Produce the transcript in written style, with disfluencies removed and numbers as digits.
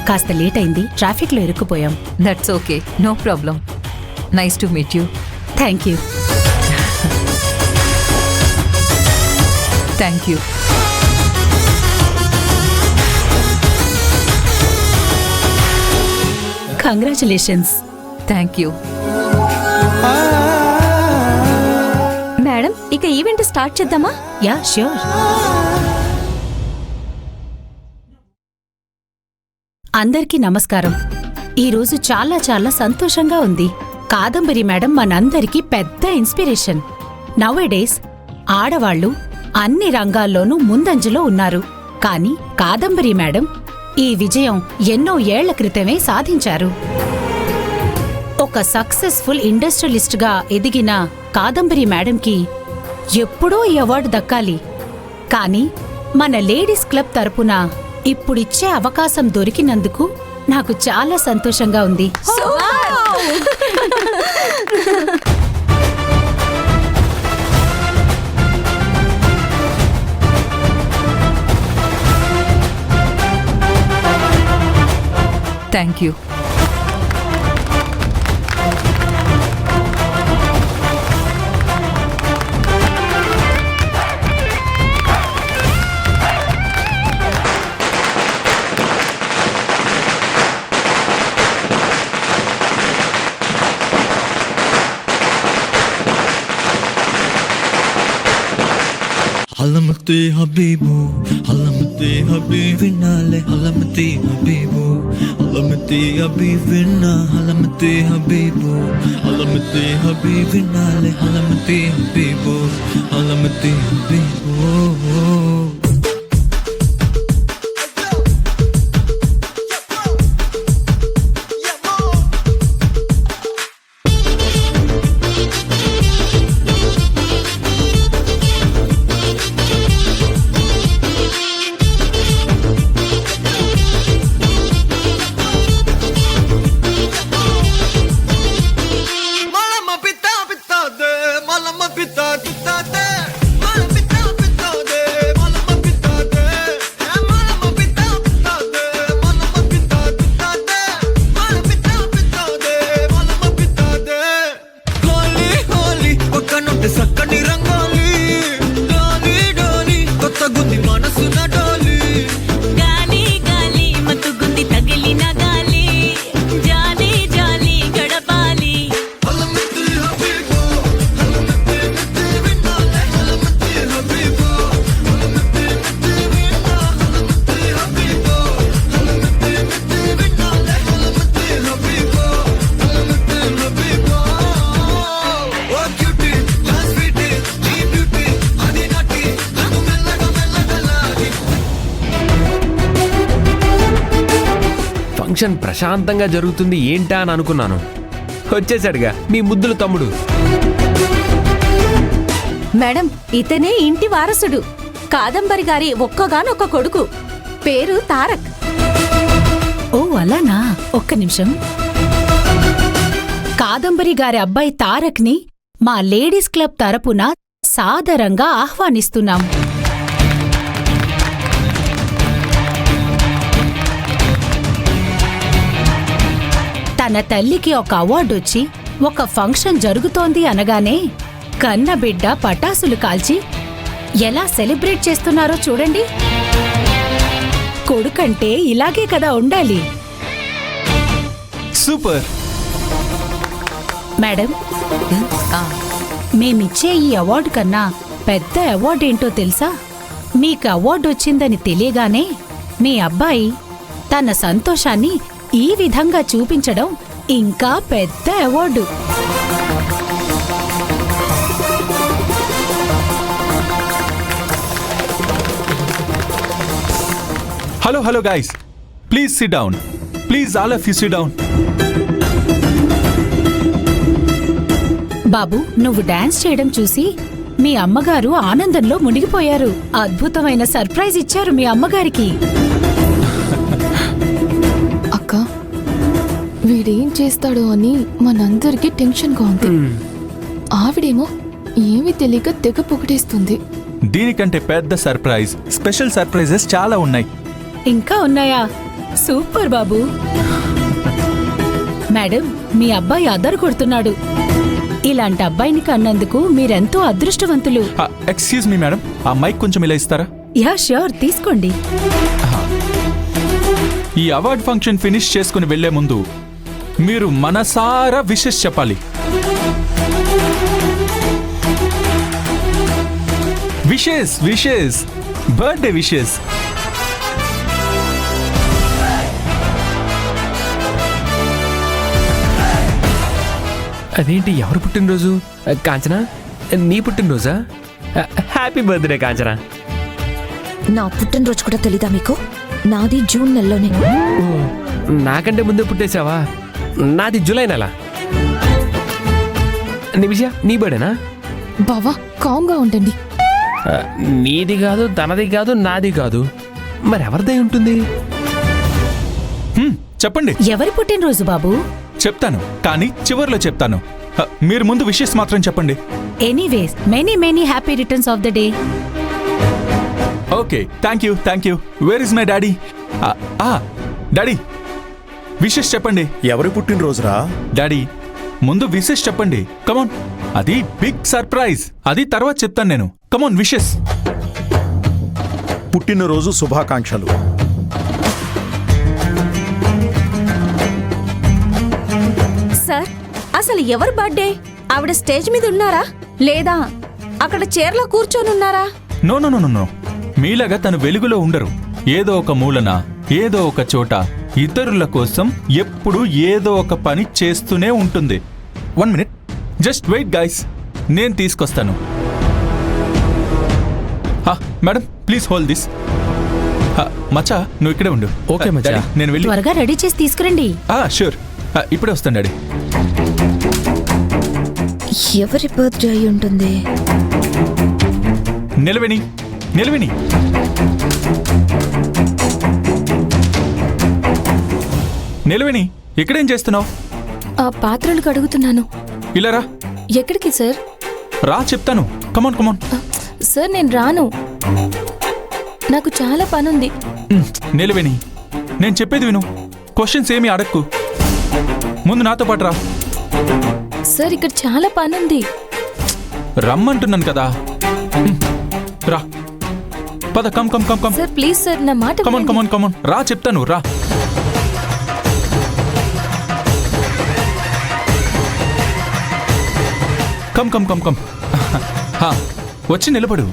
కాస్త లేట్ అయింది, ట్రాఫిక్ లో ఇరుక్కుపోయాం. That's okay, no problem. Nice to meet you. Thank you. Thank you. Congratulations. Thank you. Madam, ఇక event start చేద్దామా? Yeah sure. అందరికీ నమస్కారం. ఈరోజు చాలా చాలా సంతోషంగా ఉంది. కాదంబరి మేడం మనందరికీ పెద్ద ఇన్స్పిరేషన్. నౌఎడేస్ ఆడవాళ్లు అన్ని రంగాల్లోనూ ముందంజలో ఉన్నారు. కానీ కాదంబరి మేడం ఈ విజయం ఎన్నో ఏళ్ల క్రితమే సాధించారు. ఒక సక్సెస్ఫుల్ ఇండస్ట్రియలిస్ట్గా ఎదిగిన కాదంబరి మేడంకి ఎప్పుడో ఈ అవార్డు దక్కాలి. కానీ మన లేడీస్ క్లబ్ తరపున ఇప్పుడిచ్చే అవకాశం దొరికినందుకు నాకు చాలా సంతోషంగా ఉంది. Thank you. Halamati Habibu, Halamati Habibinale, Halamati Habibu, Halamati Habibina, Halamati Habibu, Halamati Habibinale, Halamati Habibu, Halamati Habibu. Function ప్రశాంతంగా జరుగుతుంది ఏంటా అని అనుకున్నాను. వచ్చేసాడుగా మీ ముద్దుల తమ్ముడు. మేడం, ఇతనే ఇంటి వారసుడు, కాదంబరి గారి ఒక్కగానొక్క కొడుకు. పేరు తారక్. ఓ అలానా? ఒక్క నిమిషం. కాదంబరి గారి అబ్బాయి తారక్ని మా లేడీస్ క్లబ్ తరపున సాదరంగా ఆహ్వానిస్తున్నాం. తన తల్లికి ఒక అవార్డొచ్చి ఒక ఫంక్షన్ జరుగుతోంది అనగానే కన్నబిడ్డ పటాసులు కాల్చి ఎలా సెలబ్రేట్ చేస్తున్నారో చూడండి. కొడుకంటే ఇలాగే కదా ఉండాలి. సూపర్ మేడం, మేమిచ్చే ఈ అవార్డు కన్నా పెద్ద అవార్డు ఏంటో తెలుసా? మీకు అవార్డు వచ్చిందని తెలియగానే మీ అబ్బాయి తన సంతోషాన్ని ఈ విధంగా చూపించడం ఇంకా పెద్ద award. Hello guys, please sit down. Please all of you sit down. బాబు, నువ్వు డాన్స్ చేయడం చూసి మీ అమ్మగారు ఆనందంలో మునిగిపోయారు. అద్భుతమైన సర్ప్రైజ్ ఇచ్చారు మీ అమ్మగారికి. అక్క, వీడేం చేస్తాడో అని మనందరికీ టెన్షన్గా ఉంది. ఆవిడేమో ఏమీ తెలియక తెగ పొగిడేస్తుంది. దీనికంటే పెద్ద సర్ప్రైజ్, స్పెషల్ సర్ప్రైజెస్ చాలా ఉన్నాయి. ఇంకా ఉన్నాయా? సూపర్ బాబు. మేడం, మీ అబ్బాయి అద్దరు కొడుతున్నాడు. ఇలాంటి అబ్బాయిని కన్నందుకు మీరెంతో అదృష్టవంతులు. ఎక్స్క్యూజ్ మీ మేడం, ఆ మైక్ కొంచెం ఇలా ఇస్తారా? యా ష్యూర్, తీసుకోండి. ఈ అవార్డ్ ఫంక్షన్ ఫినిష్ చేసుకుని వెళ్లే ముందు మీరు మనసారా విషెస్ చెప్పాలి. Wishes wishes, birthday wishes. అదేంటి, ఎవరు పుట్టినరోజు? కాంచనా, నీ పుట్టినరోజా? Happy birthday Kanchana. నా పుట్టినరోజు కూడా తెలీదా మీకు? నాది జూన్ నెలలోనే. ఓ, నాకంటే ముందే పుట్టేశావా? నాది జూలై నెల. నిమిష, నీ బర్త్డేనా? బావా కామ్గా ఉండండి. నీది కాదు, తనది కాదు, నాది కాదు, మరి ఎవరిదై ఉంటుంది? చెప్పండి. ఎవరి పుట్టినరోజు బాబు? చెప్తాను, కానీ చివర్లో చెప్తాను. మీరు ముందు విషెస్ మాత్రం చెప్పండి. Anyways, many many happy returns of the day. Okay, thank you. Where is my daddy? Daddy, wishes చెప్పండి. ఎవరి పుట్టినరోజురా? డాడీ, ముందు విషెస్ చెప్పండి. కమాన్, అది బిగ్ సర్ప్రైజ్. అది తర్వాత చెప్తాను నేను. కమాన్, విషెస్. పుట్టినరోజు శుభాకాంక్షలు. సార్, అసలు ఎవరి బర్త్డే? ఆవిడ స్టేజ్ మీద ఉన్నారా లేదా అక్కడ చైర్లో కూర్చొని ఉన్నారా? నో నో నో నో, మీలాగా తను వెలుగులో ఉండరు. ఏదో ఒక మూలన, ఏదో ఒక చోట ఇతరుల కోసం ఎప్పుడూ ఏదో ఒక పని చేస్తూనే ఉంటుంది. 1 minute, జస్ట్ వెయిట్ గైస్, నేను తీసుకొస్తాను. Madam, please hold this. మచ్చా, నువ్వు ఇక్కడే ఉండు. ఓకే మచ్చా. డాడీ, నేను వెళ్ళి. త్వరగా రెడీ చేసి తీసుకురండి. షూర్, ఇప్పుడే వస్తాను డాడీ. ఎవరి బర్త్డే అయి ఉంటుంది? నిలవేణి, నిలవేణి. నిలవేణి, ఇక్కడేం చేస్తున్నావు? ఆ పాత్రలు కడుగుతున్నాను. ఇలా రా. ఎక్కడికి సార్? రా చెప్తాను. కమాన్ కమాన్. సార్ నేను రాను, నాకు చాలా పనుంది. నిలవేణి, నేను చెప్పేది విను. క్వశ్చన్స్ ఏమీ అడక్కు. ముందు నాతో పాటు రా. సార్ ఇక్కడ చాలా పనుంది. రమ్మంటున్నాను కదా. రా, పద. Come come come come. Sir please sir, నా మాట కమాన్ వినండి. కమాన్ కమాన్, రా చెప్తాను. రా. Come come come come. వచ్చి నిలబడు.